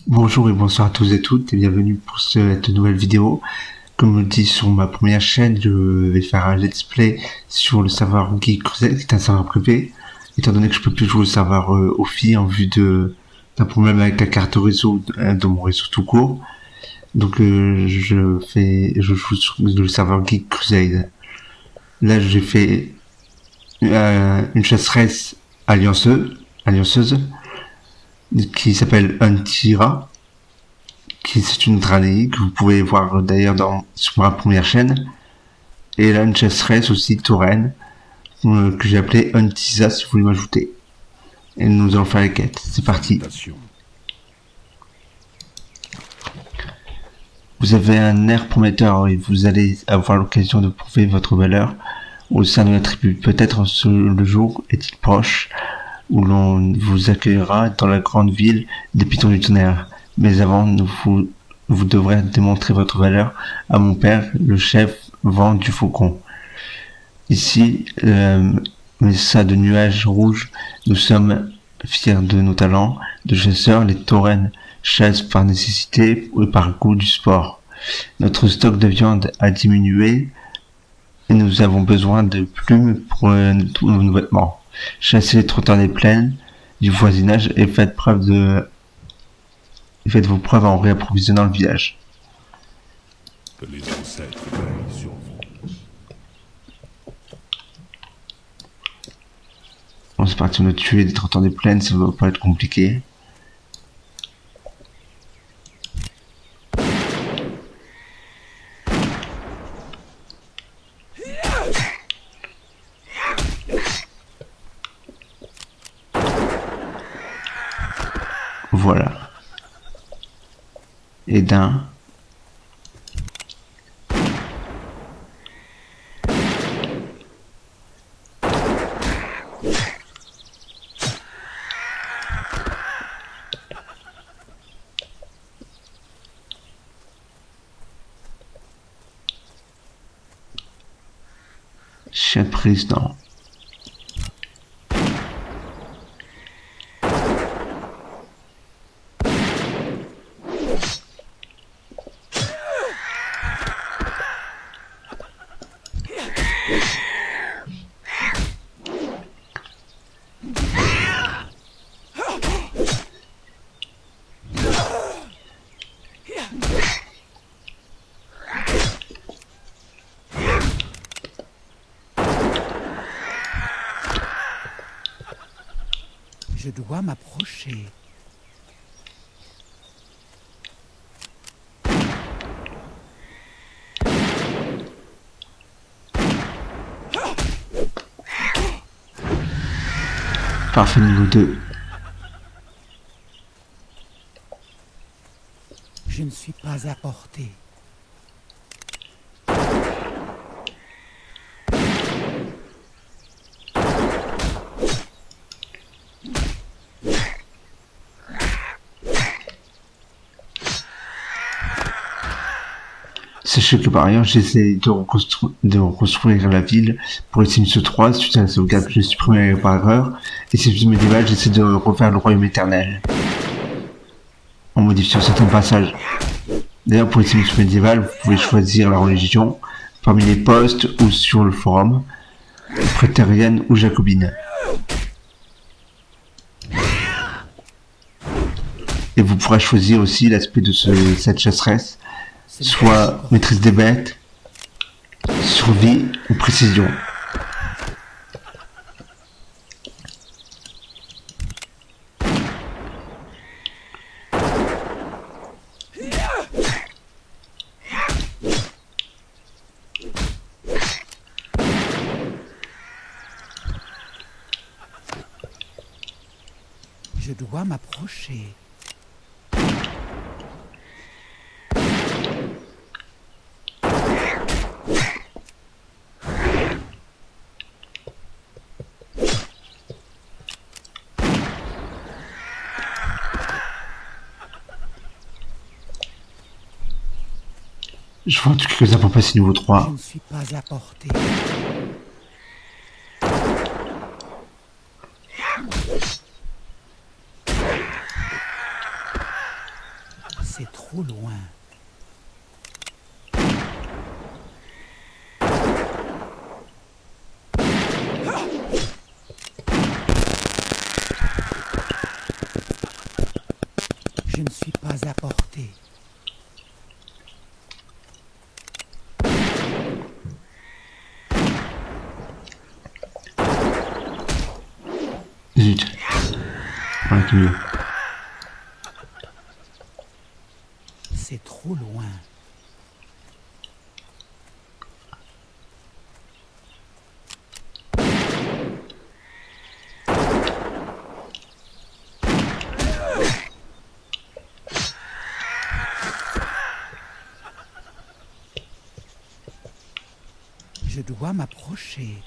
Bonjour et bonsoir à tous et toutes et bienvenue pour cette nouvelle vidéo. Comme je le dis sur ma première chaîne, je vais faire un let's play sur le serveur Geek Crusade, qui est un serveur privé, étant donné que je peux plus jouer au serveur Ophi en vue d'un problème avec la carte réseau de mon réseau tout court. Donc je joue sur le serveur Geek Crusade. Là j'ai fait une chasseresse allianceuse qui s'appelle Antira, qui c'est une dranéie que vous pouvez voir d'ailleurs sur ma première chaîne. Et là une chasseresse aussi tauren que j'ai appelé Antisa si vous voulez m'ajouter. Et nous allons faire la quête. C'est parti. Vous avez un air prometteur et vous allez avoir l'occasion de prouver votre valeur au sein de la tribu. Peut-être le jour est-il proche où l'on vous accueillera dans la grande ville des Pitons du Tonnerre. Mais avant, vous devrez démontrer votre valeur à mon père, le chef vent du Faucon. Ici, ça de nuages rouges, nous sommes fiers de nos talents de chasseurs. Les taurennes chassent par nécessité ou par goût du sport. Notre stock de viande a diminué et nous avons besoin de plumes pour tous nos vêtements. Chassez les trotteurs des plaines du voisinage et faites vos preuves en réapprovisionnant le village. Que les ancêtres veillent sur vous. Bon, c'est parti, on a tué des trotteurs des plaines, ça va pas être compliqué. Voilà. Et d'un. Chef président. Je dois m'approcher. Parfait, niveau 2. Je ne suis pas à portée. Sachez que par ailleurs, j'essaie de reconstruire la ville pour les Sims 3 suite à la sauvegarde que j'ai supprimée par erreur. Et Sims médiéval, j'essaie de refaire le royaume éternel en modifiant certains passages. D'ailleurs, pour les Sims médiéval, vous pouvez choisir la religion parmi les postes ou sur le forum, prétérienne ou jacobine. Et vous pourrez choisir aussi l'aspect de cette chasseresse, soit maîtrise des bêtes, survie ou précision. Je dois m'approcher. Je vois en tout cas que ça peut passer niveau Je 3. ne suis pas à portée. C'est trop loin. Je ne suis pas à portée. Zut. Voilà qui est mieux. C'est trop loin. Je dois m'approcher.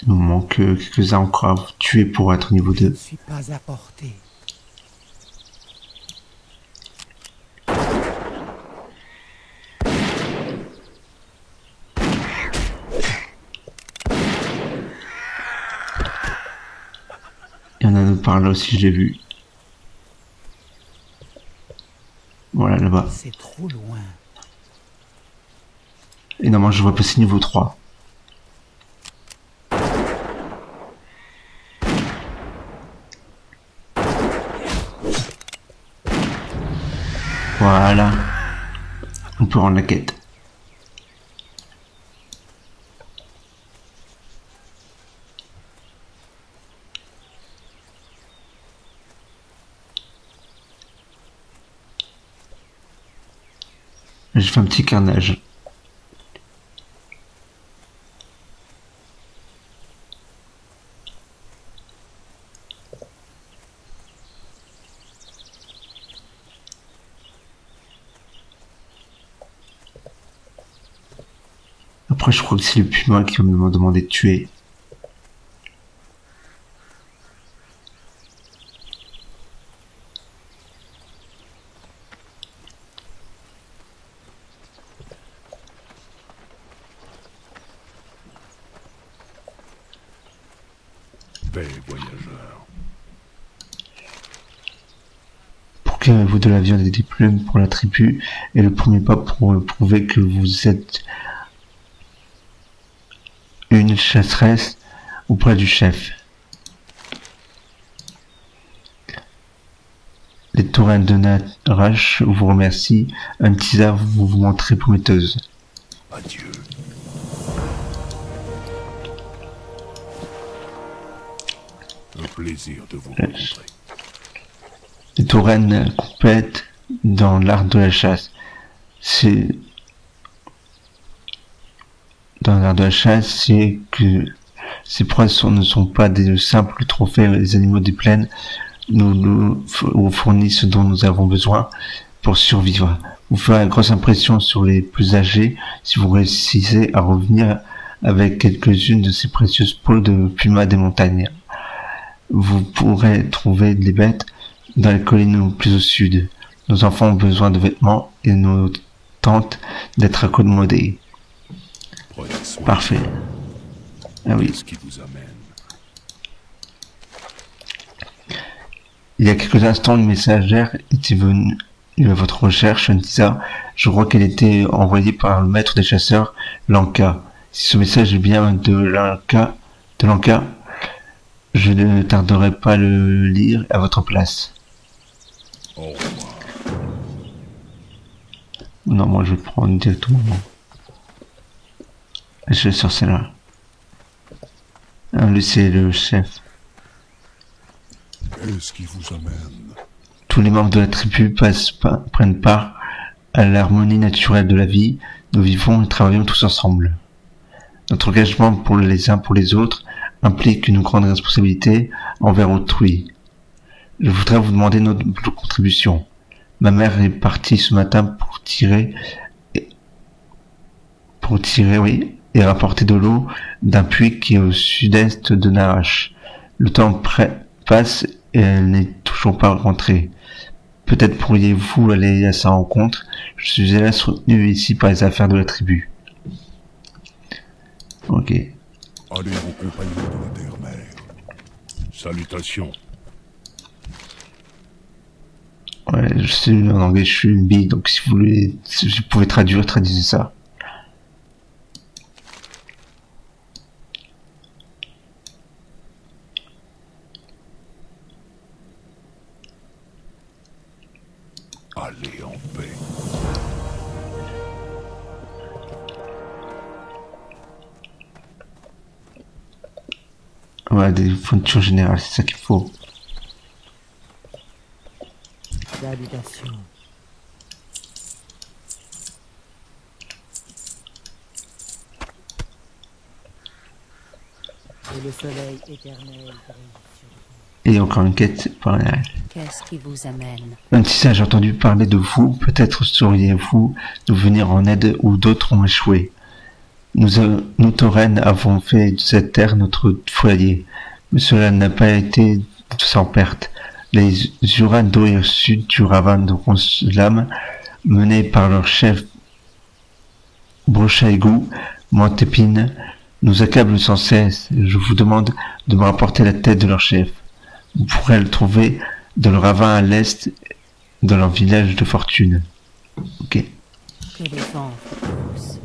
Il nous manque quelques-uns encore à vous tuer pour être au niveau Je ne 2. suis pas à portée. Il y en a un autre par là aussi, j'ai vu. Voilà, là-bas. C'est trop loin. Et normalement, je vois passer niveau 3. Voilà. On peut rendre la quête. J'ai fait un petit carnage. Après, je crois que c'est le puma qui va me demander de tuer. Paix, voyageur. Pour que vous de la viande et des plumes pour la tribu est le premier pas pour prouver que vous êtes une chasseresse auprès du chef. Les taurennes de Narache vous remercient. Antisa vous montrez prometteuse. Adieu. Un plaisir de vous rencontrer. Les taurennes compètent dans l'art de la chasse. Dans l'art de la chasse, c'est que ces proies ne sont pas des simples trophées. Les animaux des plaines nous fournissent ce dont nous avons besoin pour survivre. Vous ferez une grosse impression sur les plus âgés si vous réussissez à revenir avec quelques-unes de ces précieuses peaux de pumas des montagnes. Vous pourrez trouver des bêtes dans les collines plus au sud. Nos enfants ont besoin de vêtements et nos tentes d'être accommodées. Prenez soin. Parfait. Ah oui. Qu'est-ce qui vous amène? Il y a quelques instants, une messagère était venue à votre recherche, Antisa. Je crois qu'elle était envoyée par le maître des chasseurs, Lanka. Si ce message est bien de Lanka, je ne tarderai pas à le lire à votre place. Au revoir. Non, moi je vais prendre directement. Je vais sur celle-là. Ah, lui, c'est le chef. Qu'est-ce qui vous amène? Tous les membres de la tribu prennent part à l'harmonie naturelle de la vie. Nous vivons et travaillons tous ensemble. Notre engagement pour les uns pour les autres implique une grande responsabilité envers autrui. Je voudrais vous demander notre contribution. Ma mère est partie ce matin pour tirer, oui, et rapporter de l'eau d'un puits qui est au sud-est de Narache. Le temps passe et elle n'est toujours pas rentrée. Peut-être pourriez-vous aller à sa rencontre. Je suis hélas retenu ici par les affaires de la tribu. Ok. Allez vos compagnons de la terre-mère. Salutations. Ouais, je sais, en anglais, je suis une bille, donc si vous voulez, si vous pouvez traduire, traduisez ça. Allez en paix. Ouais, des fournitures générales, c'est ça qu'il faut. Salutations. Et le soleil éternel brille sur vous. Et encore une quête par là. Qu'est-ce qui vous amène? Même si ça, j'ai entendu parler de vous, peut-être sauriez-vous nous venir en aide où d'autres ont échoué. Nous Tauren avons fait de cette terre notre foyer, mais cela n'a pas été sans perte. Les Uran d'Oir Sud du ravin de Ronslam, menés par leur chef Brochaigou, Montépine, nous accablent sans cesse. Je vous demande de me rapporter la tête de leur chef. Vous pourrez le trouver dans le ravin à l'est, dans leur village de fortune. Ok. Que les vents poussent.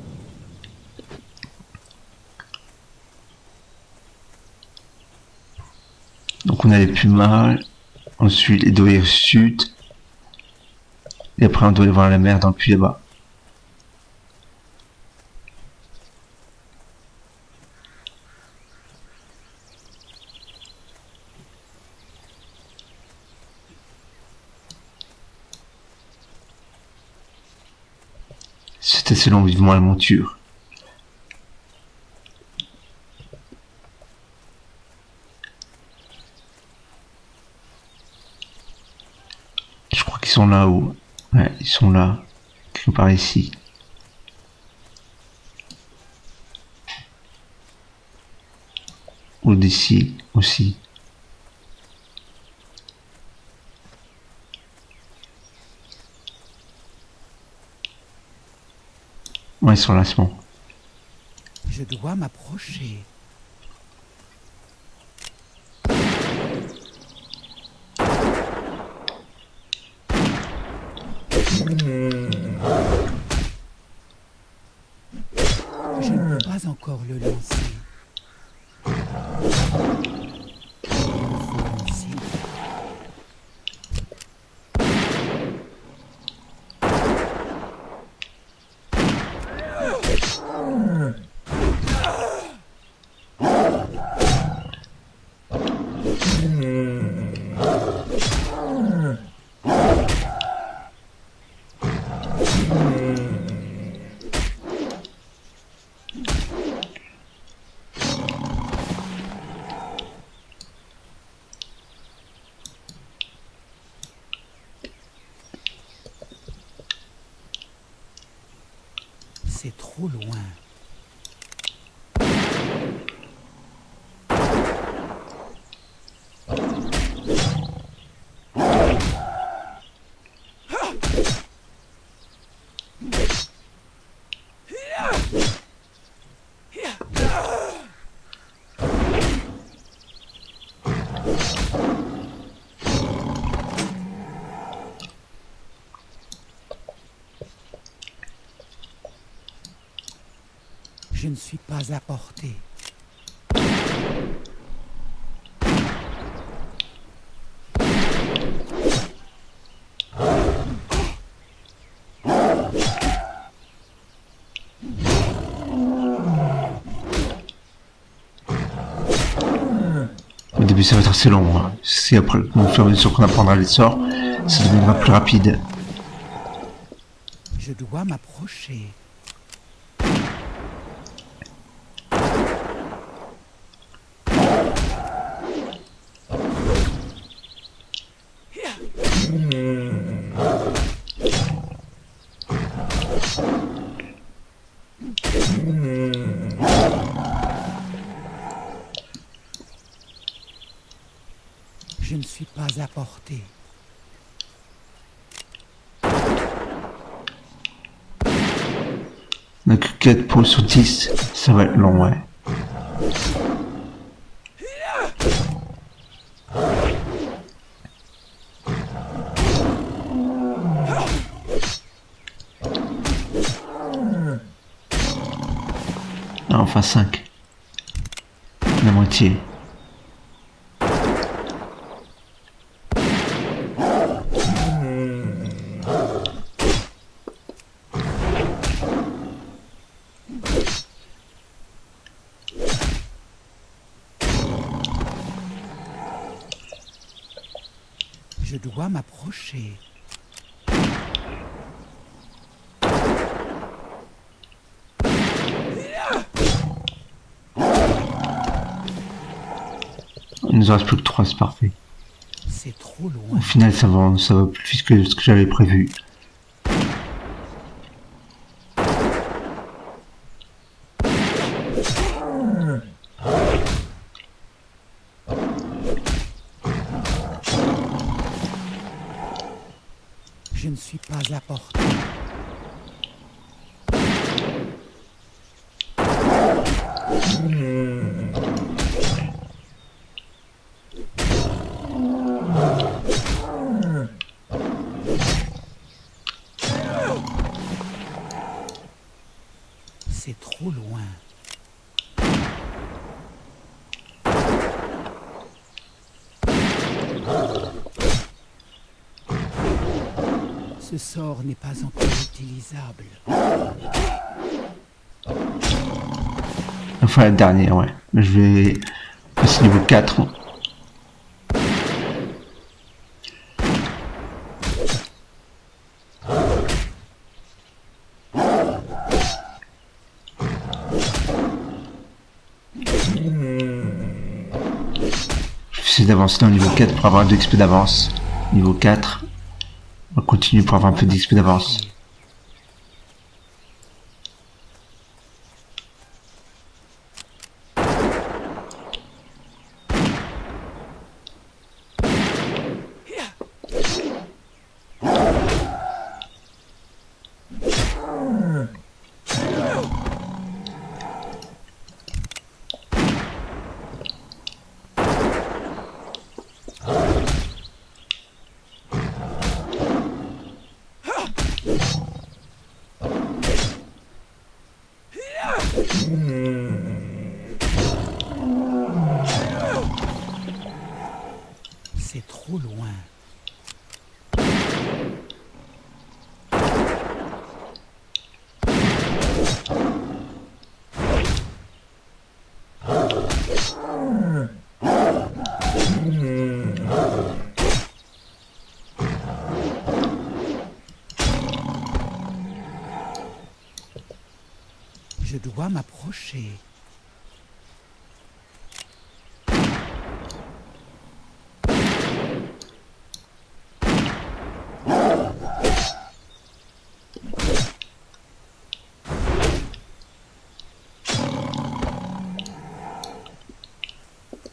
Donc on a les pumas, ensuite les Doir Sud, et après on doit aller voir la mer dans le puits là-bas. C'est assez long, vivement la monture. Je crois qu'ils sont là-haut. Ouais, ils sont là. Quelque part ici. Ou d'ici aussi. Ouais, ils sont là, c'est bon. Je dois m'approcher. Je ne peux pas encore le lancer. Il faut lancer. C'est trop loin. Je ne suis pas à portée. Au début, ça va être assez long. Hein. Si après, au fur et à mesure qu'on apprendra les sorts, ça deviendra plus rapide. Je dois m'approcher. Je ne suis pas à portée. On a que 4 pots sur 10. Ça va être long, ouais. Ah, enfin 5. La moitié. Je dois m'approcher. Il nous en reste plus que 3, c'est parfait. C'est trop Au loin. final, ça va plus vite que ce que j'avais prévu. Je ne suis pas à portée. C'est trop loin. Ce sort n'est pas encore utilisable. Enfin, la dernière, ouais. Je vais passer niveau 4. Je vais essayer d'avancer dans le niveau 4 pour avoir 2 XP d'avance. Niveau 4. On continue pour avoir un peu d'XP d'avance. C'est trop loin. Je dois m'approcher.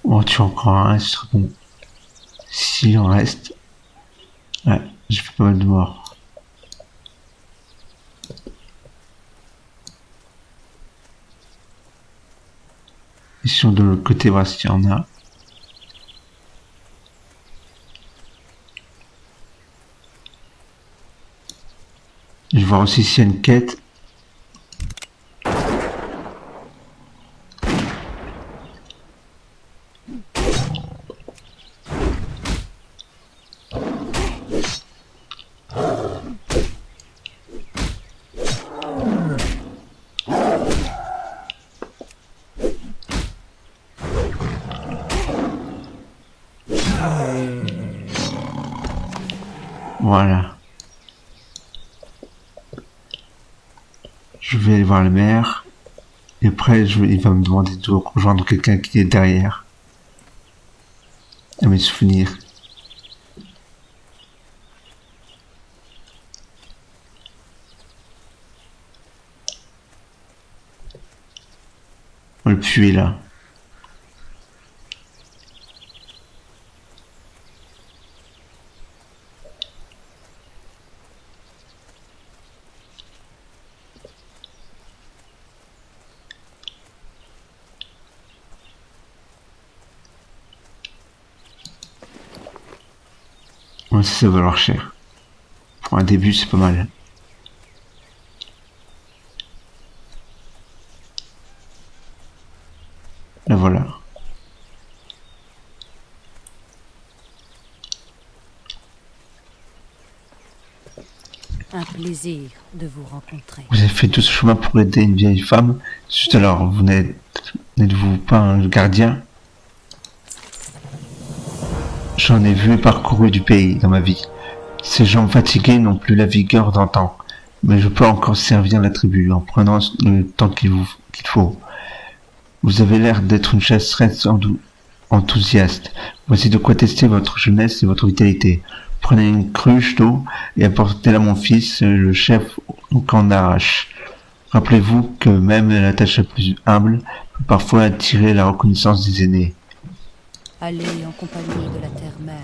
On va tuer encore un, ce serait bon. Si on reste. Ouais, j'ai fait pas mal de morts. Et si on de l'autre côté, voir s'il y en a. Je vais voir aussi s'il y a une quête. Voilà. Je vais aller voir le maire. Et après, il va me demander de rejoindre quelqu'un qui est derrière. À mes souvenirs. Le puits est là. Ouais, ça va valoir cher. Pour un début, c'est pas mal. La voilà. Un plaisir de vous rencontrer. Vous avez fait tout ce chemin pour aider une vieille femme. Juste alors, vous n'êtes-vous pas un gardien? J'en ai vu et parcouru du pays dans ma vie. Ces gens fatigués n'ont plus la vigueur d'antan. Mais je peux encore servir la tribu en prenant le temps qu'il faut. Vous avez l'air d'être une chasseresse enthousiaste. Voici de quoi tester votre jeunesse et votre vitalité. Prenez une cruche d'eau et apportez-la à mon fils, le chef au camp d'Arrache. Rappelez-vous que même la tâche la plus humble peut parfois attirer la reconnaissance des aînés. Allez en compagnie de la terre-mère.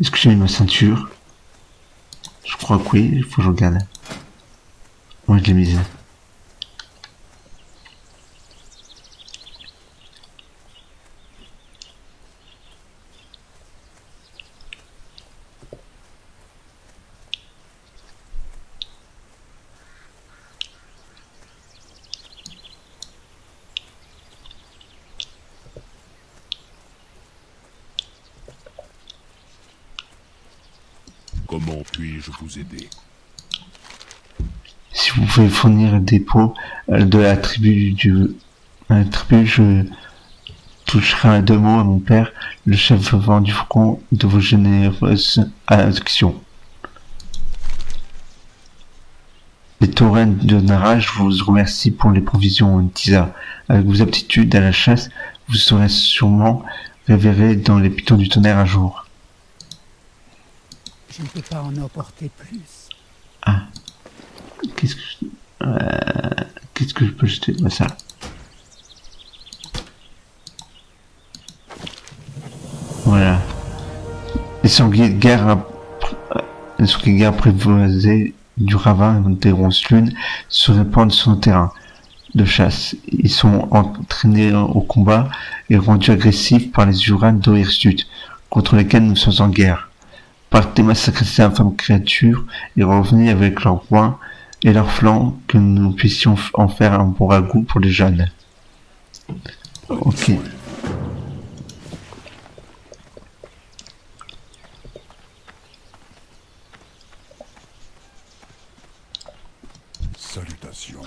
Est-ce que j'ai mis ma ceinture? Je crois que oui, il faut que je regarde. Moi je l'ai mise. Comment puis-je vous aider? Si vous pouvez fournir des pots de la tribu je toucherai 2 mots à mon père, le chef vent du faucon, de vos généreuses actions. Les taurennes de Naraj vous remercient pour les provisions Tisa. Avec vos aptitudes à la chasse, vous serez sûrement révéré dans les pitons du tonnerre un jour. Je ne peux pas en emporter plus. Ah. Qu'est-ce que je peux jeter? Bah, ça. Voilà. Les sangliers de guerre apprivoisés du ravin des ronces lunes se répandent sur nos terrains de chasse. Ils sont entraînés au combat et rendus agressifs par les Urans d'Ohirsut, contre lesquels nous sommes en guerre. Partez massacrer ces infâmes créatures et revenez avec leurs poings et leurs flancs, que nous puissions en faire un bon ragoût pour les jeunes. Ok. Salutations.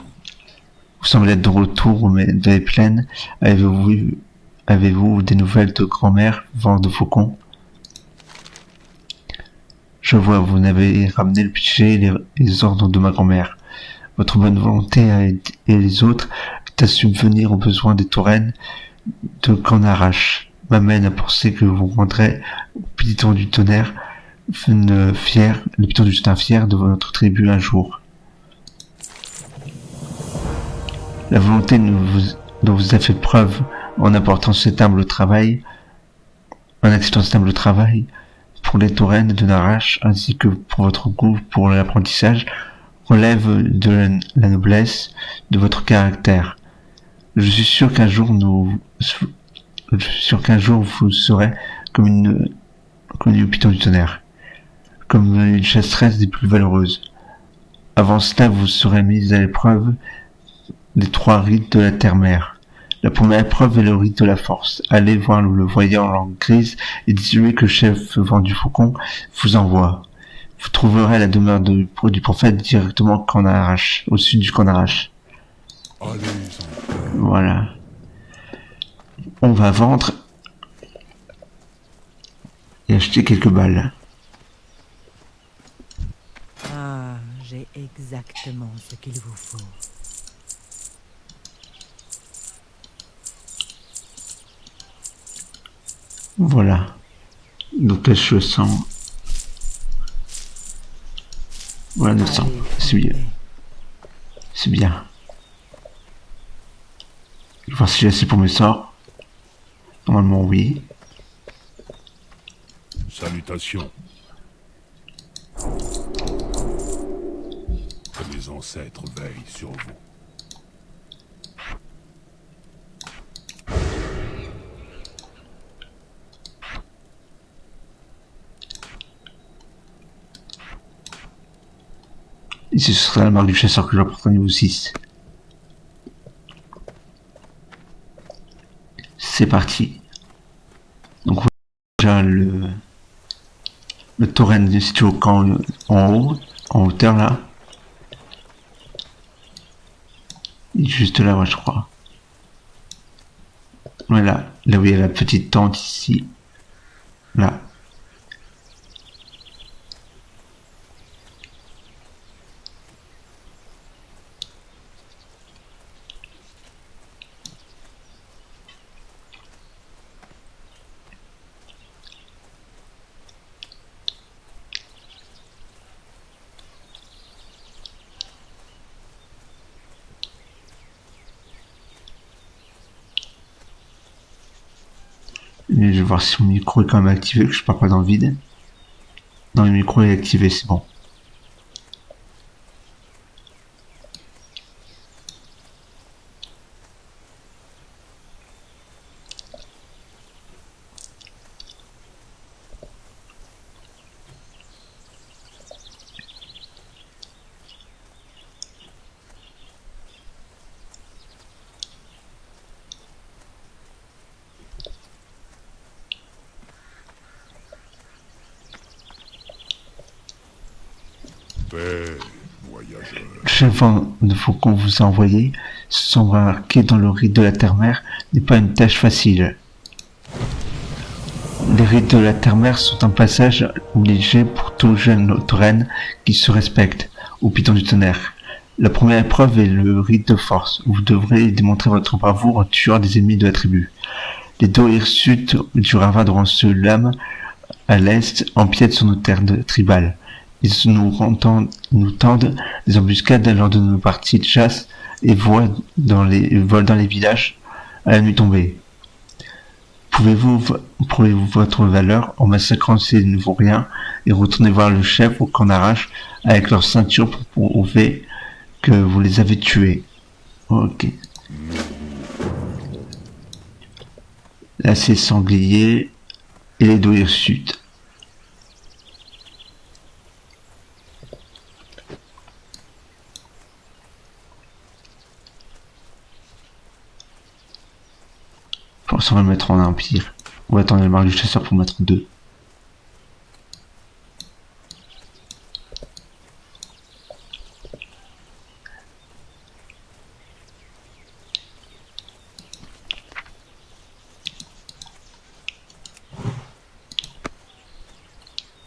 Vous semblez être de retour de les plaines. Avez-vous des nouvelles de grand-mère, vent de faucon? Je vois, vous n'avez ramené le budget et les ordres de ma grand-mère. Votre bonne volonté à aider les autres est à subvenir aux besoins des taurennes de Canarache. M'amène à penser que vous rendrez au piton du tonnerre le piton du tonnerre fier de votre tribu un jour. La volonté dont vous avez fait preuve en acceptant cet humble travail, pour les taurennes de Narache, ainsi que pour votre goût pour l'apprentissage, relève de la noblesse de votre caractère. Je suis sûr qu'un jour vous serez comme le piton du tonnerre, comme une chasseresse des plus valeureuses. Avant cela, vous serez mise à l'épreuve des 3 rites de la terre-mère. La première épreuve est le rite de la force. Allez voir le voyant en langue grise et dites-lui que le chef vent du faucon vous envoie. Vous trouverez la demeure du prophète directement au Canarache, au sud du Canarache. Voilà. On va vendre et acheter quelques balles. Ah, j'ai exactement ce qu'il vous faut. Voilà. Donc là, je sens. Voilà, 900. C'est bien. C'est bien. Je vais voir si j'ai assez pour mes sorts. Normalement, oui. Salutations. Que mes ancêtres veillent sur vous. Ici, ce serait la marque du chasseur que je porte au niveau 6. C'est parti. Donc, déjà le tauren situé au camp en haut, en hauteur là. Il est juste là, ouais, je crois. Voilà, là où il y a la petite tente ici. Là. Et je vais voir si mon micro est quand même activé, que je parle pas dans le vide. Non, le micro est activé, c'est bon. Paix, voyageurs. Le chef de faucon vous a envoyé, se embarquer dans le rite de la terre-mère n'est pas une tâche facile. Les rites de la terre-mère sont un passage obligé pour tout jeune tauren qui se respecte, au piton du tonnerre. La première épreuve est le rite de force, où vous devrez démontrer votre bravoure en tuant des ennemis de la tribu. Les deux hirsutes du ravin de Rancelam, à l'est, empiètent sur nos terres tribales. Ils nous tendent des embuscades lors de nos parties de chasse et volent dans les villages à la nuit tombée. Pouvez-vous prouver votre valeur en massacrant ces vauriens et retourner voir le chef au camp d'arrache avec leur ceinture pour prouver que vous les avez tués. Ok. Là c'est sanglier et les deux hirsutes. Pour ça on va le mettre en empire. On va attendre le marque du chasseur pour mettre 2.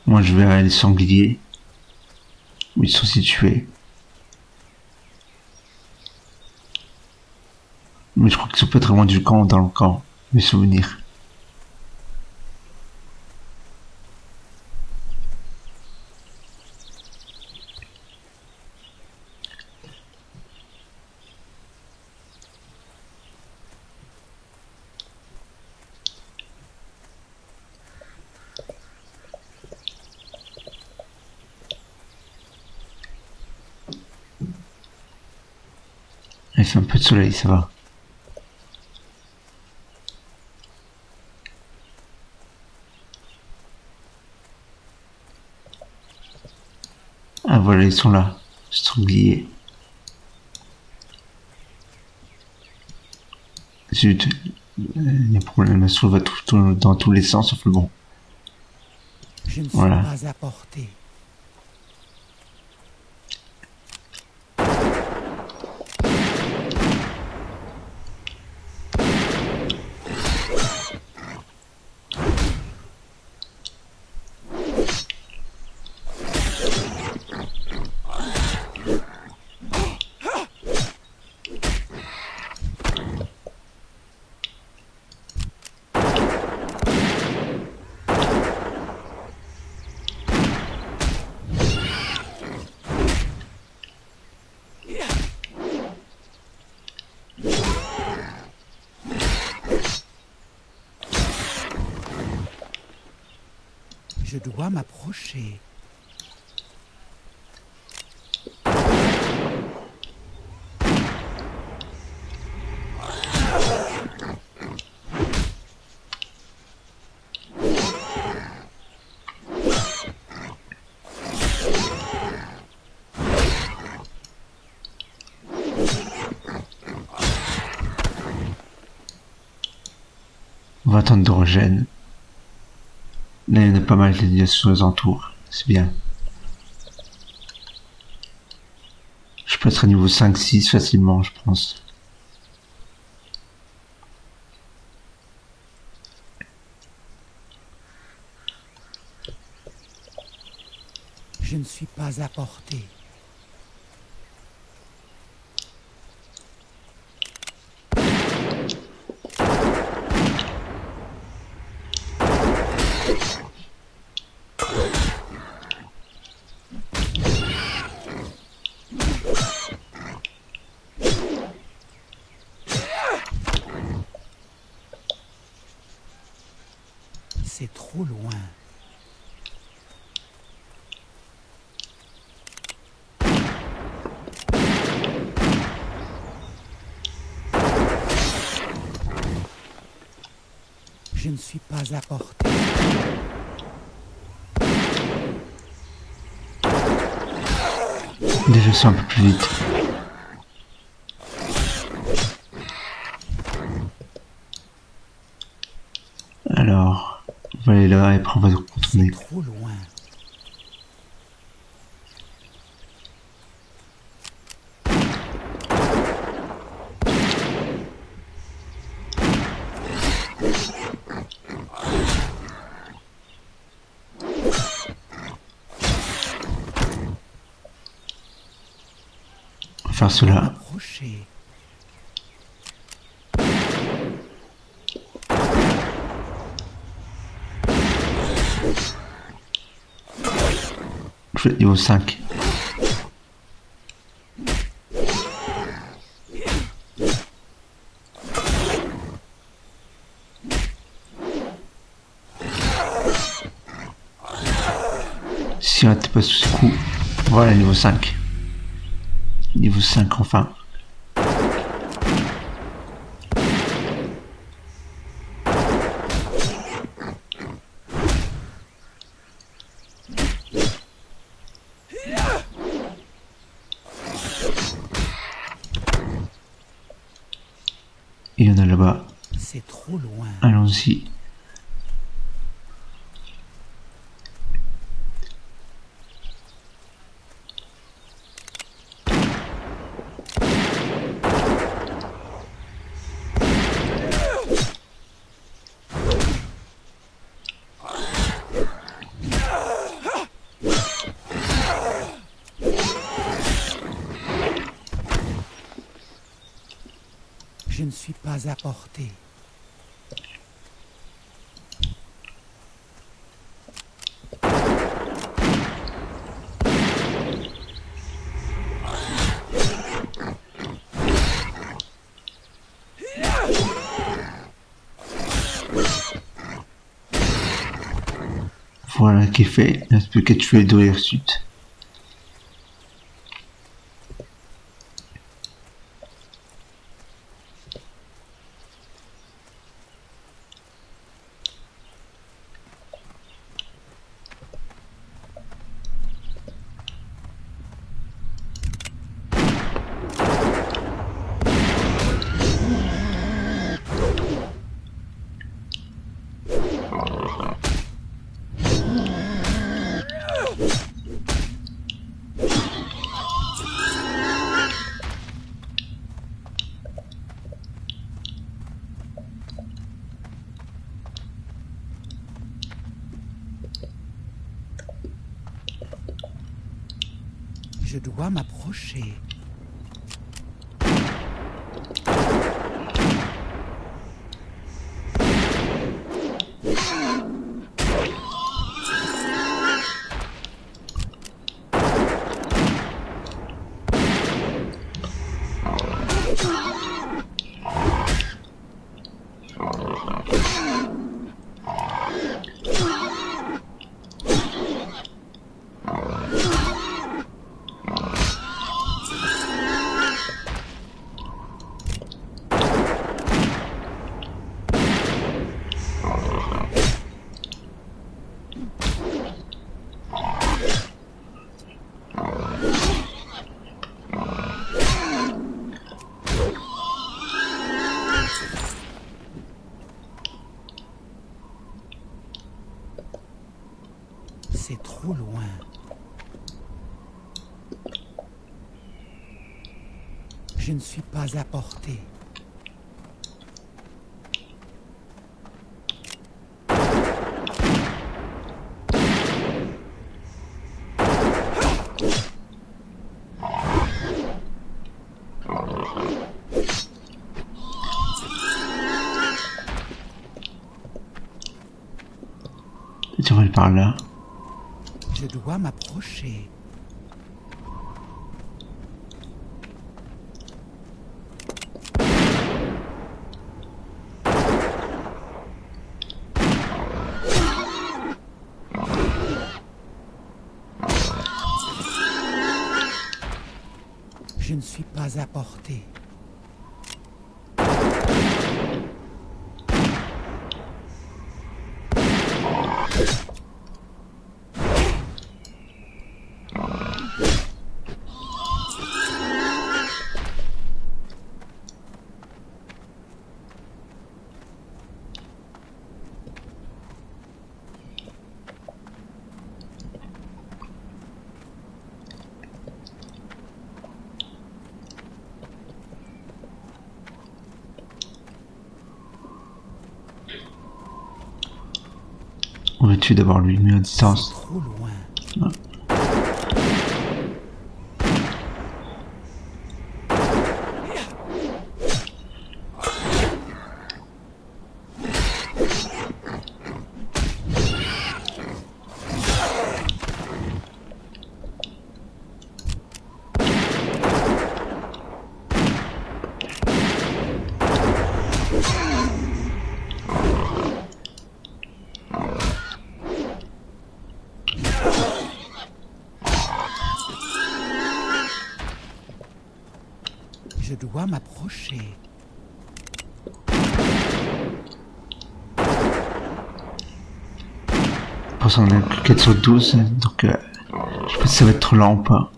Moi je verrai les sangliers où ils sont situés. Mais je crois qu'ils sont pas très loin du camp, dans le camp, mes souvenirs. Il fait un peu de soleil, ça va. Ah voilà, ils sont là. Sangliers. Zut. Les problèmes, la souris va dans tous les sens, sauf le bon. Je ne suis Voilà. pas à portée. Je dois m'approcher. On va attendre d'hydrogène. Là, il y en a pas mal de sur les entours. C'est bien. Je passerai niveau 5-6 facilement, je pense. Je ne suis pas à portée. C'est trop loin. Je ne suis pas à portée. Déjà, c'est un peu plus vite. Alors, on va aller là et après on va contourner. C'est trop loin. On va faire cela. Approcher. Je vais être niveau 5. Si on n'était pas sous ce coup, voilà niveau 5. Niveau 5 enfin. Il y en a là-bas. C'est trop loin. Allons-y. Je ne suis pas à portée. Voilà qui est fait. Il ne reste plus qu'à tuer les deux hirsutes. Je dois m'approcher. C'est trop loin. Je ne suis pas à portée. Et tu vas aller par là. Je dois m'approcher. Je ne suis pas à portée. On va tuer d'abord lui, mais à distance. Trop loin. Ouais. Je dois m'approcher. Je pense qu'on a que 4 sur 12, donc je sais pas si ça va être trop lent ou pas.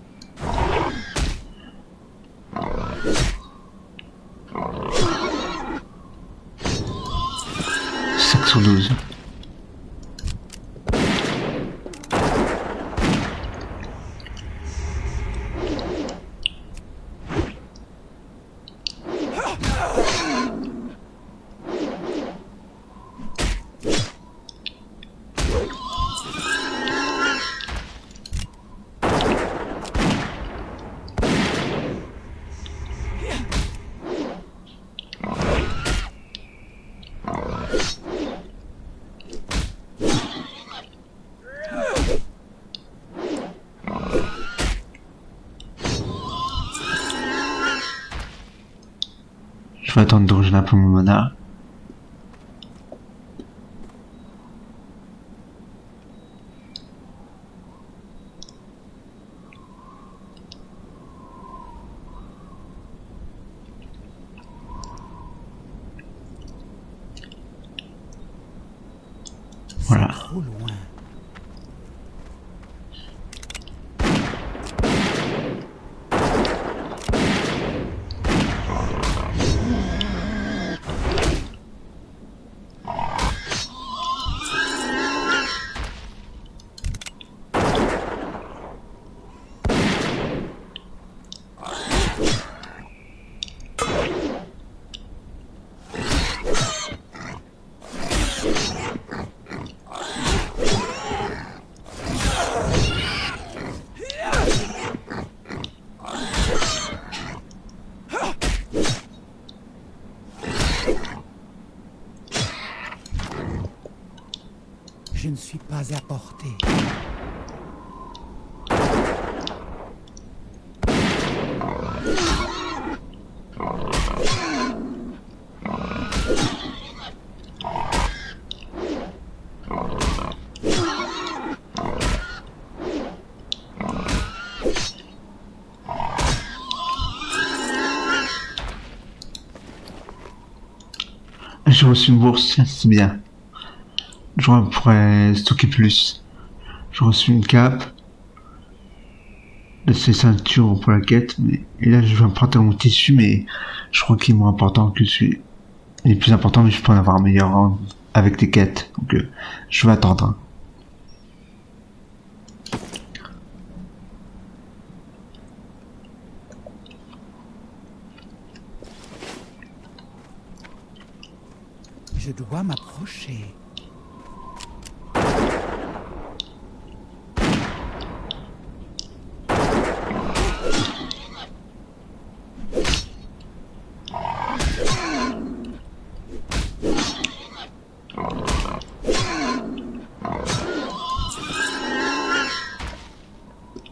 5 sur 12. Je vais attendre de rejoindre un peu mon mana. Voilà. Trop loin. Je ne suis pas à portée. J'ai reçu une bourse, c'est bien. Genre, on pourrait stocker plus. J'ai reçu une cape. Là, c'est ceinture pour la quête. Mais... Et là, je vais emprunter mon tissu, mais je crois qu'il est moins important que celui. Il est plus important, mais je peux en avoir un meilleur avec des quêtes. Donc, je vais attendre. Hein. Je dois m'approcher.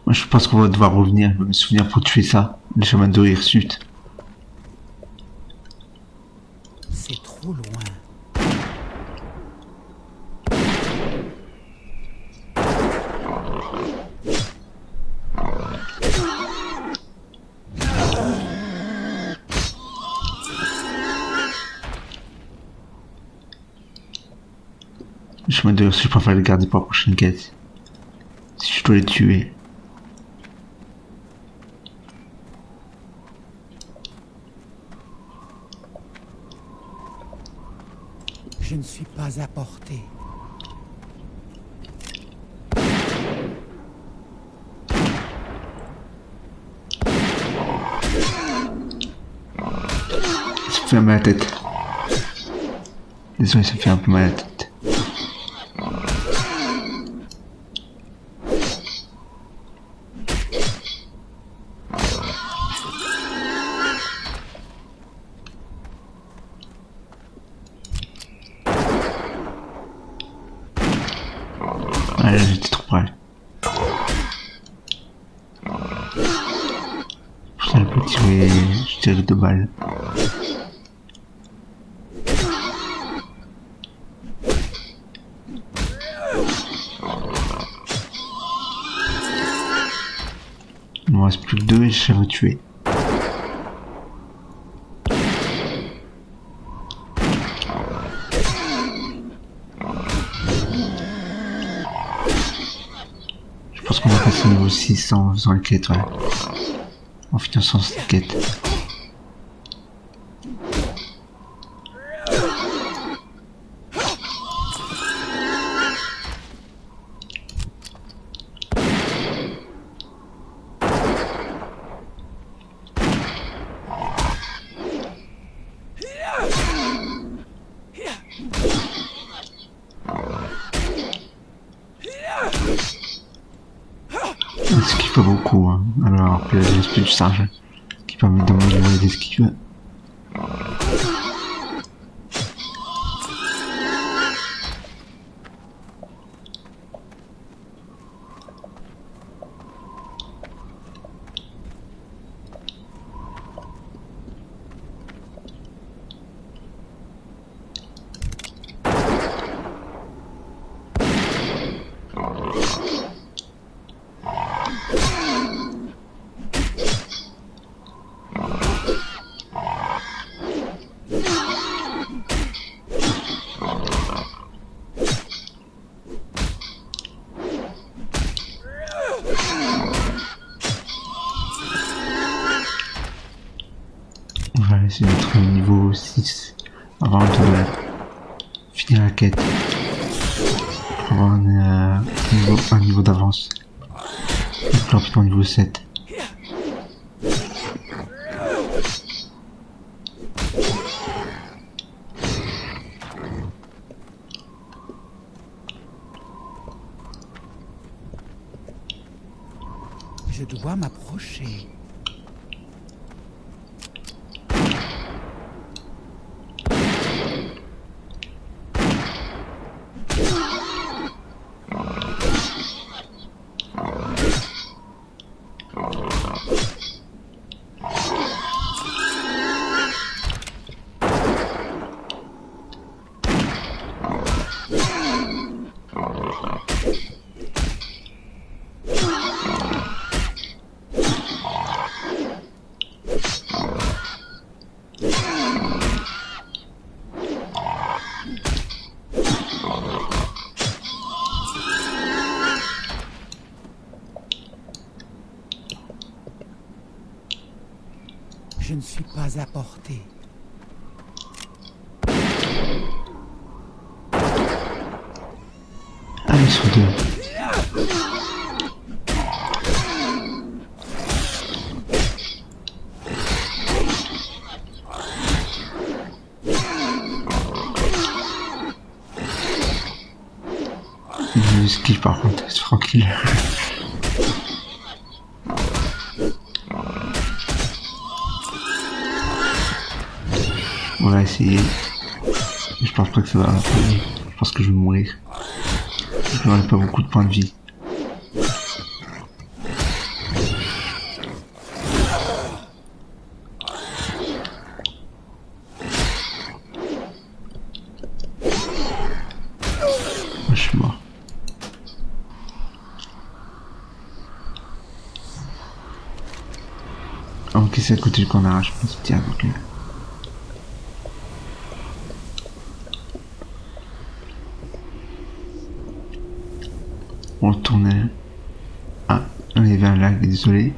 Moi, je pense qu'on va devoir revenir. Je vais me souvenir pour tuer ça. Le chemin de Hirsute. C'est trop loin. Le chemin de Hirsute, je préfère le garder pour la prochaine quête. Si je dois les tuer. Je ne suis pas à portée. Ça me fait mal à la tête. Désolé, ça me fait un peu mal à la tête. Ah là, j'étais trop près. Putain, je peux tirer, je tire 2 balles. Il me reste plus que 2 et je sais le tuer. Je pense qu'on va passer au niveau 6 en faisant les quêtes, ouais. En finançant cette quête. Esquive pas beaucoup, hein. Alors que l'esprit du singe qui permet d'améliorer les esquives. On va essayer d'être au niveau 6 avant de finir la quête. Pour avoir un niveau d'avance. Et puis rapidement au niveau 7. Je dois m'approcher. Je ne suis pas à portée. Ah, ils sont deux. Je esquive par contre, c'est tranquille. On va essayer. Je pense pas que ça va. Je pense que je vais mourir. Je n'aurai pas beaucoup de points de vie. Je suis mort. Ah, ok, c'est à côté du camp d'arrache, je pense. Tiens, ok. On retournait. Ah, on est vers un lac, désolé.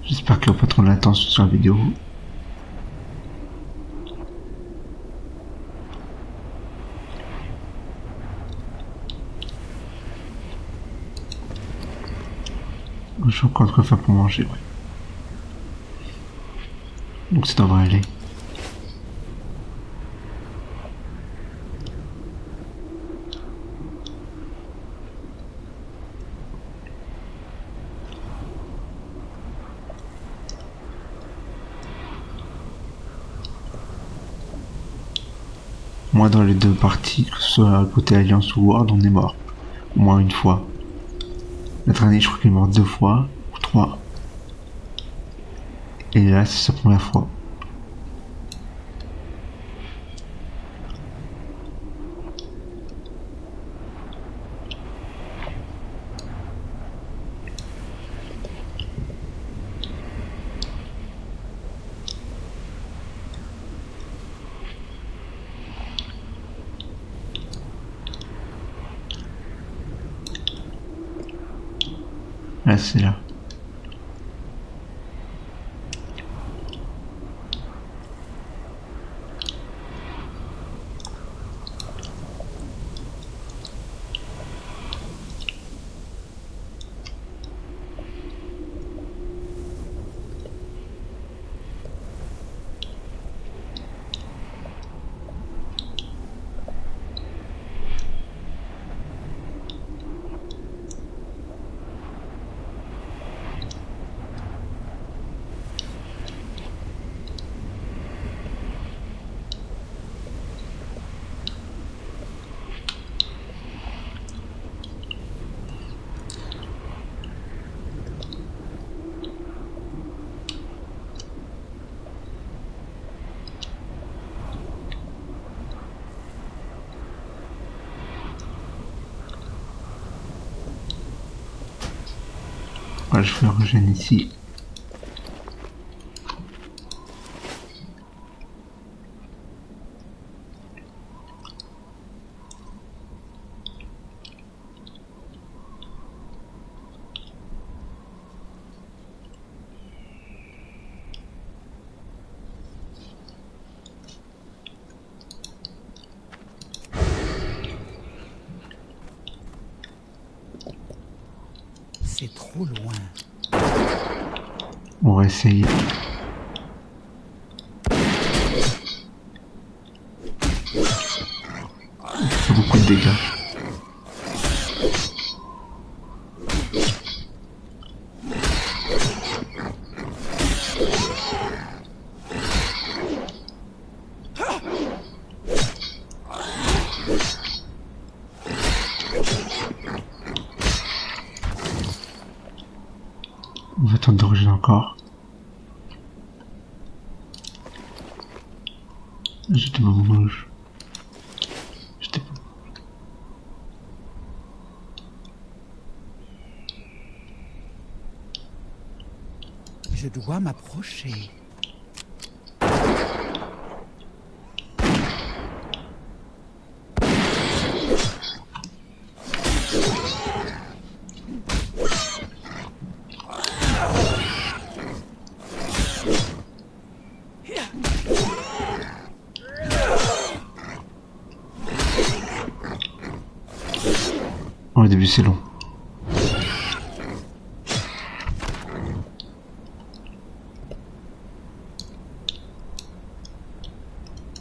J'espère qu'il n'y aura pas trop de latence sur la vidéo. J'ai encore de quoi faire pour manger, ouais. Donc ça devrait aller. Moi, dans les deux parties, que ce soit côté Alliance ou Horde, on est mort. Au moins une fois. La dernière, je crois qu'il est mort 2 fois, ou 3. Et là, c'est sa première fois. Là, c'est là. Voilà, je fais le régène ici. C'est trop loin. On va essayer. C'est beaucoup de dégâts. On va tenter de rejoindre encore. J'étais pas rouge. J'étais pas... Je dois m'approcher. Au début c'est long.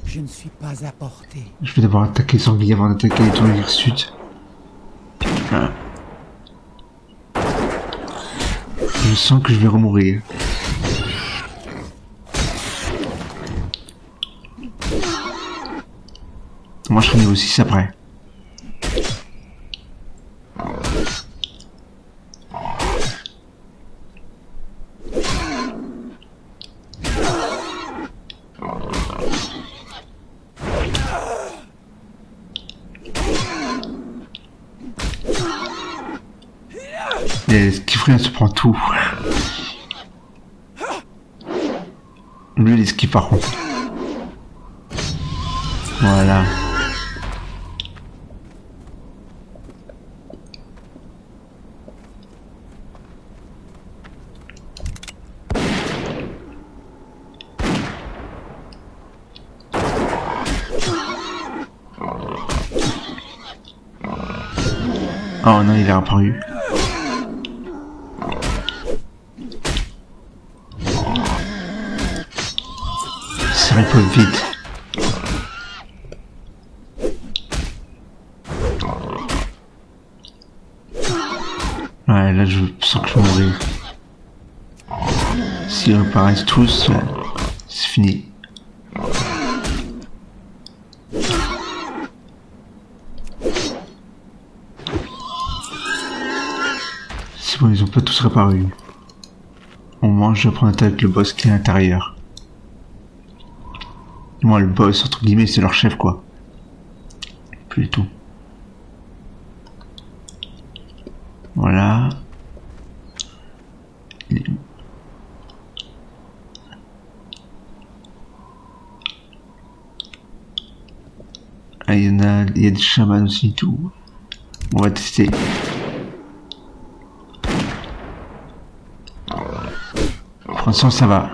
Je ne suis pas à portée. Je vais devoir attaquer les sangliers avant d'attaquer les tours hirsutes. Ah. Je sens que je vais remourir. Moi je serai niveau 6 après. Et Skifrien se prend tout. Lui il esquive par contre. Voilà. Oh non, il est apparu. Ça répond vite. Ouais, là je sens que je vais mourir. S'ils reparaissent tous, c'est fini. C'est bon, ils ont pas tous réparu. Au moins, je vais prendre avec le boss qui est à l'intérieur. Moi, le boss, entre guillemets, c'est leur chef, quoi. Plus du tout. Voilà. Ah, il y a des chamans aussi et tout. On va tester. Pour l'instant, ça va.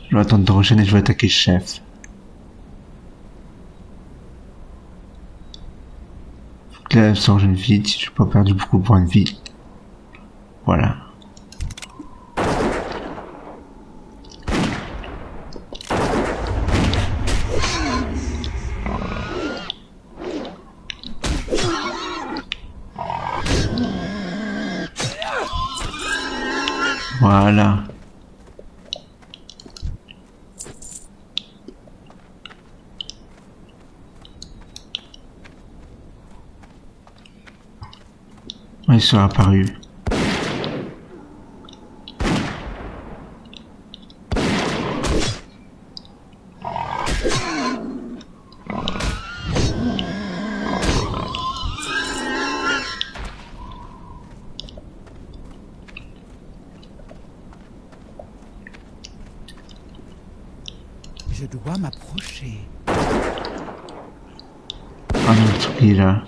Je vais attendre de rechaîner et je vais attaquer le chef. Faut que là, ça rechaîne vite, je n'ai pas perdu beaucoup de points de vie. Voilà. Voilà. Il sera apparu. Je dois m'approcher. Ah non, le truc il est là.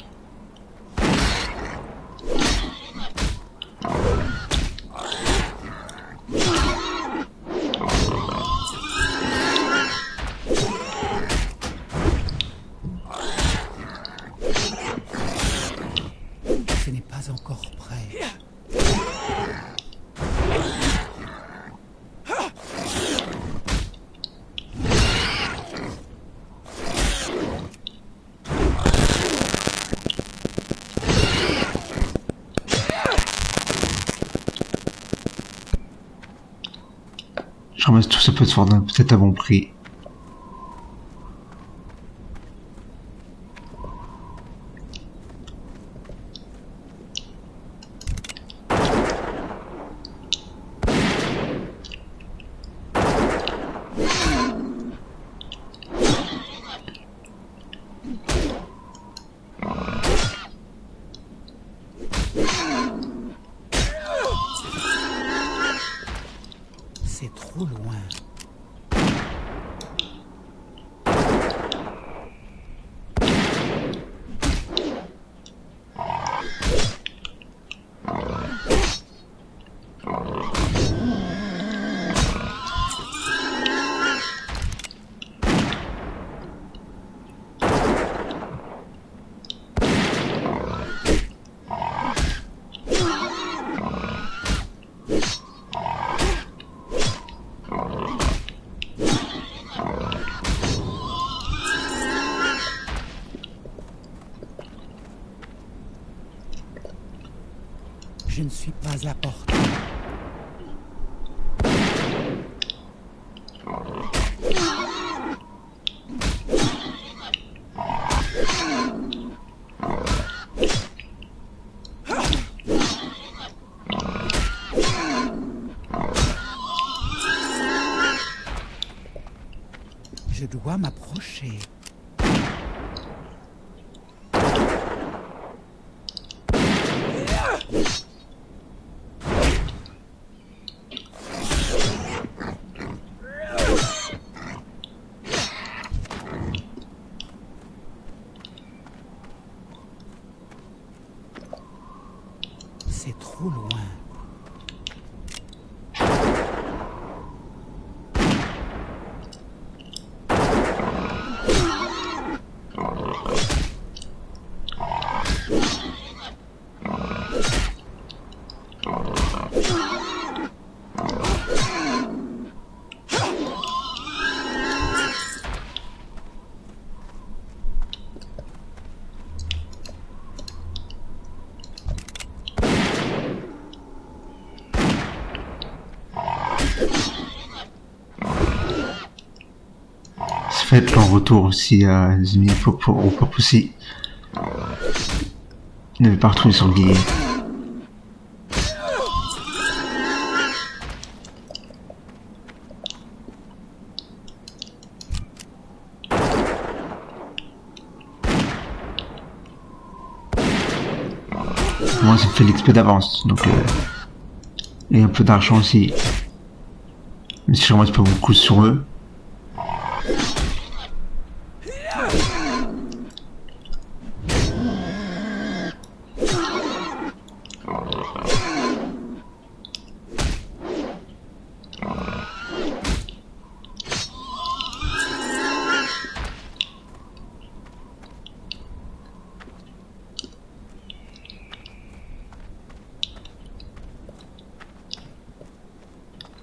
Ce n'est pas encore prêt. Je ramasse tout ça peut-être à bon prix. trop loin. Je ne suis pas à portée. Je dois m'approcher. C'est trop loin. Faites leur retour aussi à Zimi au pop aussi. Ne vais pas retrouver sur le guide. Moi, ça me fait l'XP d'avance, donc et un peu d'argent aussi. Mais si je remonte pas beaucoup sur eux.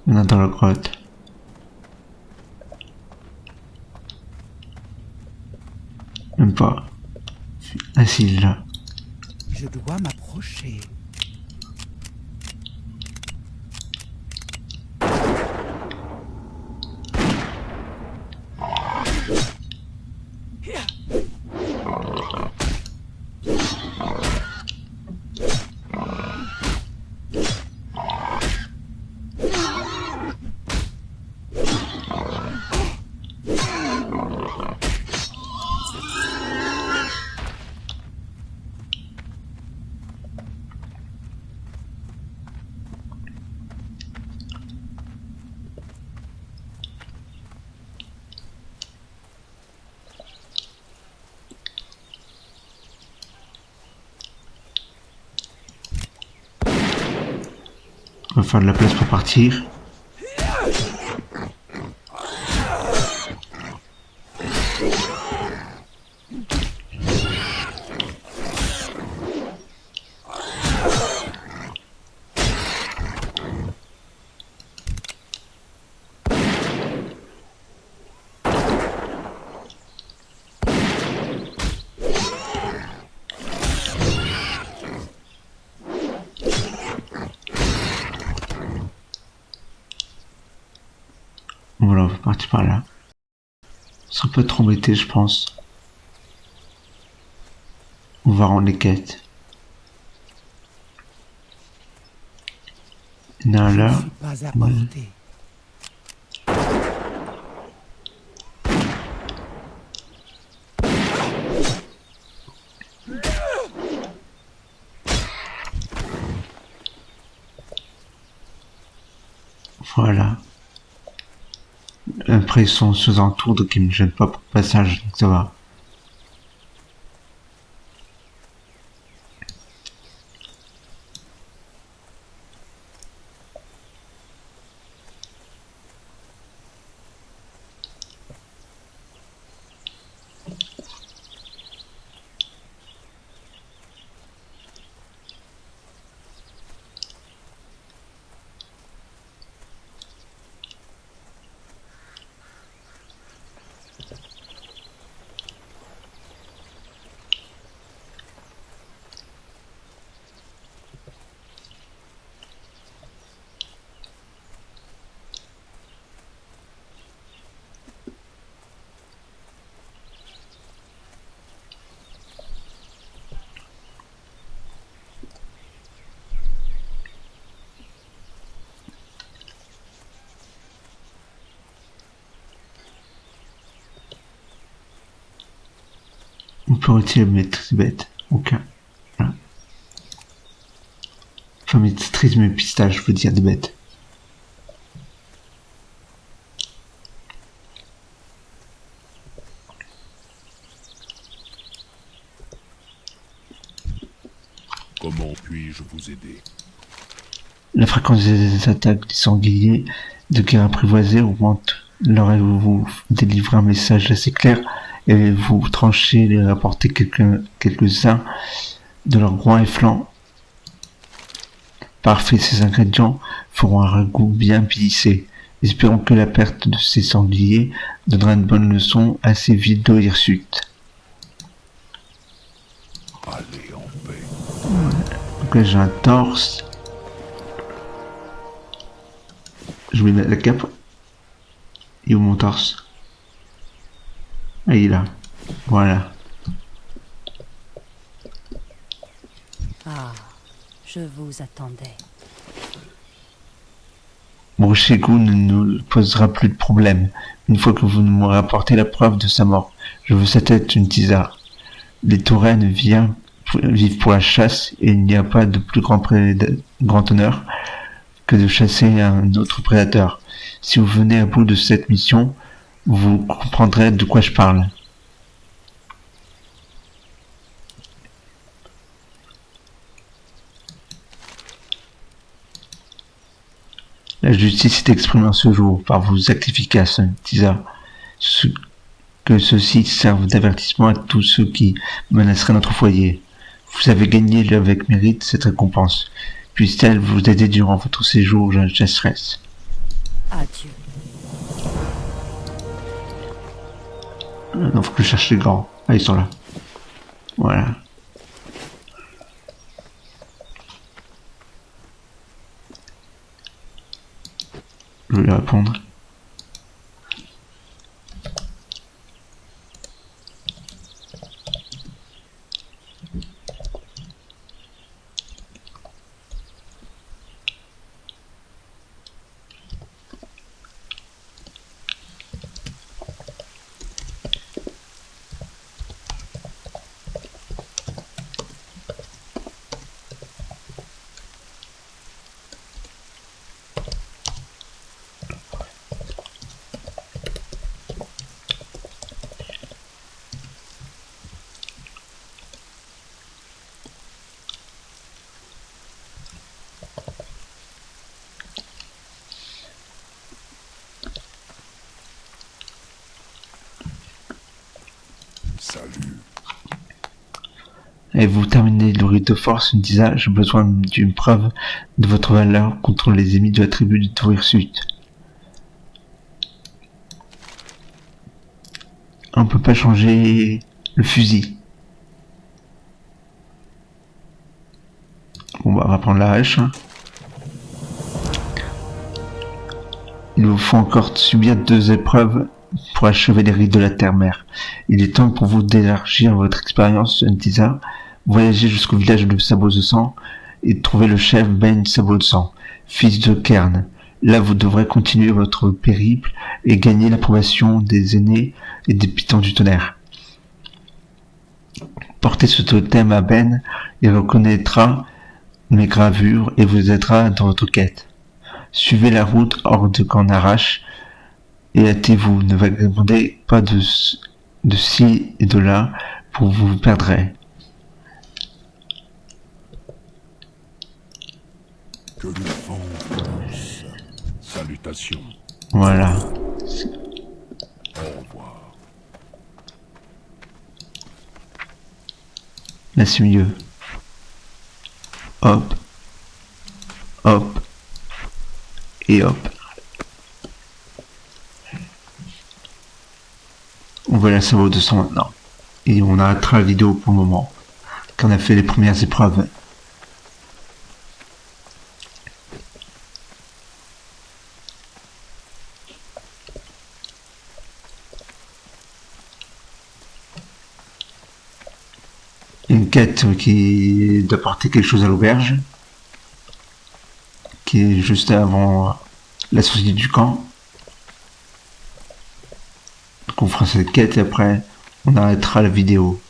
Il y en a dans la grotte. Même pas. Assis là. Je dois m'approcher. On va faire de la place pour partir. Voilà, on va partir par là. Ça peut être embêté, je pense. On va rendre les quêtes. Il y en a un Je là. ne suis pas à portée. Voilà. Après, ils sont aux alentours, donc ils me gênent pas pour le passage, donc ça va. On peut retirer le maîtrise bête. Aucun. Voilà. Enfin, maîtrise mes pistaches, je veux dire des bêtes. Comment puis-je vous aider? La fréquence des attaques des sangliers de guerre apprivoisés augmente. Leur vous délivrez un message assez clair et vous tranchez et rapportez quelques-uns de leurs groins et flancs. Parfait, ces ingrédients feront un ragoût bien pissé. Espérons que la perte de ces sangliers donnera une bonne leçon à ces vides de hirsutes. Allez en paix. Donc là j'ai un torse. Je vais mettre la cape. Et où mon torse? Ah, il est là. Voilà. Ah, je vous attendais. Mon Shegu ne nous posera plus de problème. Une fois que vous m'aurez apporté la preuve de sa mort, je veux sa tête, une tisard. Les taurennes vivent pour la chasse et il n'y a pas de plus grand honneur que de chasser un autre prédateur. Si vous venez à bout de cette mission, vous comprendrez de quoi je parle. La justice est exprimée en ce jour par vos actes efficaces, Tisa. Que ceux-ci servent d'avertissement à tous ceux qui menaceraient notre foyer. Vous avez gagné avec mérite cette récompense. Puisse-t-elle vous aider durant votre séjour à Chasseresse. Adieu. Non, faut que je cherche les grands. Ah, ils sont là. Voilà. Je vais lui répondre. Salut. Et vous terminez le rite de force, me disant, j'ai besoin d'une preuve de votre valeur contre les ennemis de la tribu de Tohirsut. On peut pas changer le fusil. Bon bah on va prendre la hache. Il vous faut encore subir 2 épreuves pour achever les rites de la terre-mère. Il est temps pour vous d'élargir votre expérience, Ntisa. Voyagez jusqu'au village de Sabot de Sang et trouver le chef Ben Sabot de Sang, fils de Kern. Là, vous devrez continuer votre périple et gagner l'approbation des aînés et des pitons du tonnerre. Portez ce totem à Ben, il reconnaîtra mes gravures et vous aidera dans votre quête. Suivez la route hors de Canarache et hâtez-vous, ne vagabondez pas de ci et de là, pour vous perdrez. Que le vent vous danse. Salutations. Voilà. Au revoir. Là c'est mieux. Hop. Hop. Et hop. On va la savoir 200 maintenant. Et on arrêtera la vidéo pour le moment. Quand on a fait les premières épreuves. Une quête qui doit porter quelque chose à l'auberge. Qui est juste avant la sortie du camp. Donc on fera cette quête et après on arrêtera la vidéo.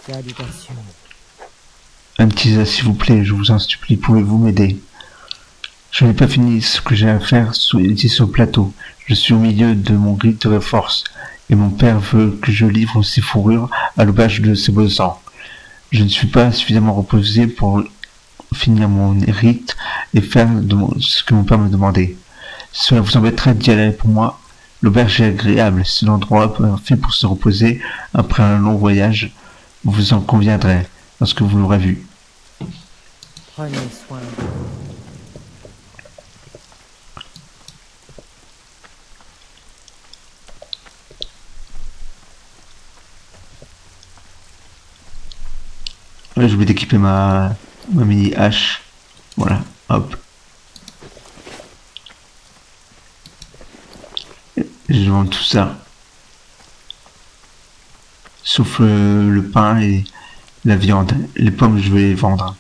Salutations. Un petit as s'il vous plaît, je vous en supplie, pouvez-vous m'aider? Je n'ai pas fini ce que j'ai à faire ici sur le plateau. Je suis au milieu de mon rite de force, et mon père veut que je livre ces fourrures à l'auberge de ses beaux-sang. Je ne suis pas suffisamment reposé pour finir mon rite et faire ce que mon père me demandait. Cela vous embêterait d'y aller pour moi? L'auberge est agréable, c'est l'endroit parfait pour se reposer après un long voyage. Vous en conviendrez lorsque vous l'aurez vu. Prenez soin de vous. Là, j'ai oublié d'équiper ma mini hache. Voilà, hop. Je vends tout ça. Sauf le pain et la viande. Les pommes, je vais les vendre.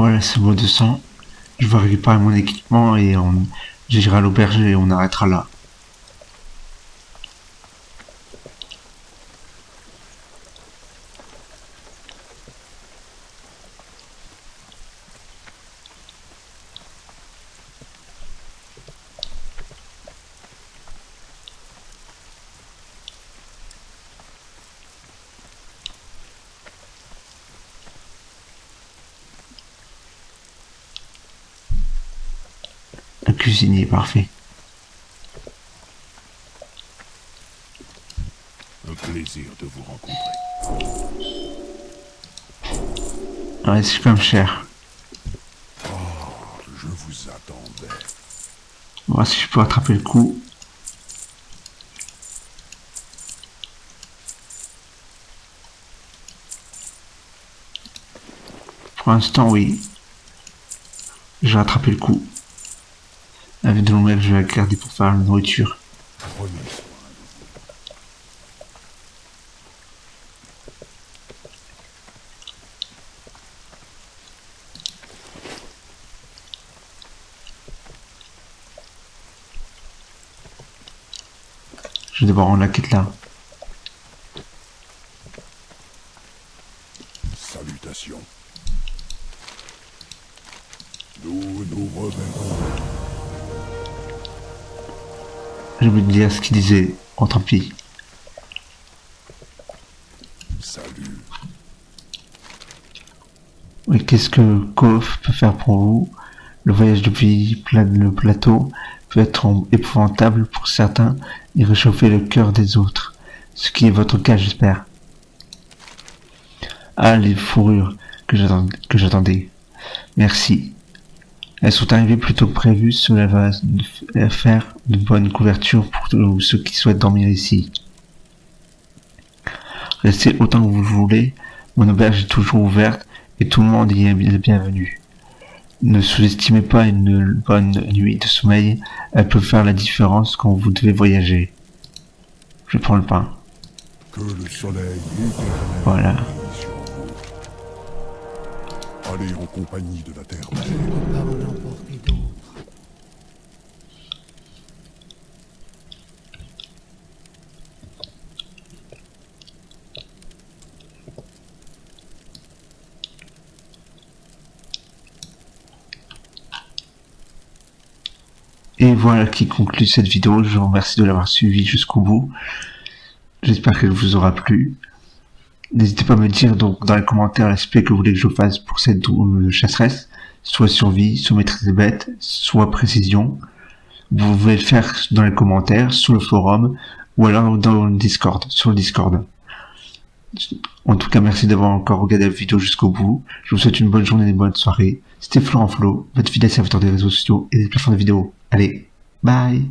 Voilà, c'est bon 200. Je vais récupérer mon équipement et j'irai à l'auberge et on arrêtera là. Un cuisinier, parfait. Un plaisir de vous rencontrer. Ouais, c'est quand même cher. Je vous attendais. On va voir si je peux attraper le coup. Pour l'instant, oui. Je vais attraper le coup. Avec de l'ombre, je vais la garder pour faire la nourriture. Prenez soin. Je vais devoir rendre la quête là. Salutations. Nous nous reverrons. J'ai oublié de dire ce qu'il disait. Oh, tant pis. Salut. Oui, qu'est-ce que Kof peut faire pour vous? Le voyage depuis le plateau peut être épouvantable pour certains et réchauffer le cœur des autres. Ce qui est votre cas, j'espère. Ah, les fourrures que j'attendais. Merci. Elles sont arrivées plus tôt que prévu, cela va faire de bonnes couvertures pour tous ceux qui souhaitent dormir ici. Restez autant que vous le voulez, mon auberge est toujours ouverte et tout le monde y est le bienvenu. Ne sous-estimez pas une bonne nuit de sommeil, elle peut faire la différence quand vous devez voyager. Je prends le pain. Que le soleil éternel Voilà. brille sur vous. Allez en compagnie de la terre-mère. Je ne peux pas en emporter d'autres. Et voilà qui conclut cette vidéo. Je vous remercie de l'avoir suivi jusqu'au bout. J'espère qu'elle vous aura plu. N'hésitez pas à me dire donc dans les commentaires l'aspect que vous voulez que je fasse pour cette chasseresse. Soit survie, soit maîtrise des bêtes, soit précision. Vous pouvez le faire dans les commentaires, sous le forum, ou alors dans le Discord, sur le Discord. En tout cas, merci d'avoir encore regardé la vidéo jusqu'au bout. Je vous souhaite une bonne journée et une bonne soirée. C'était Florent Flo, votre fidèle serviteur des réseaux sociaux et des plateformes de vidéos. Allez, bye!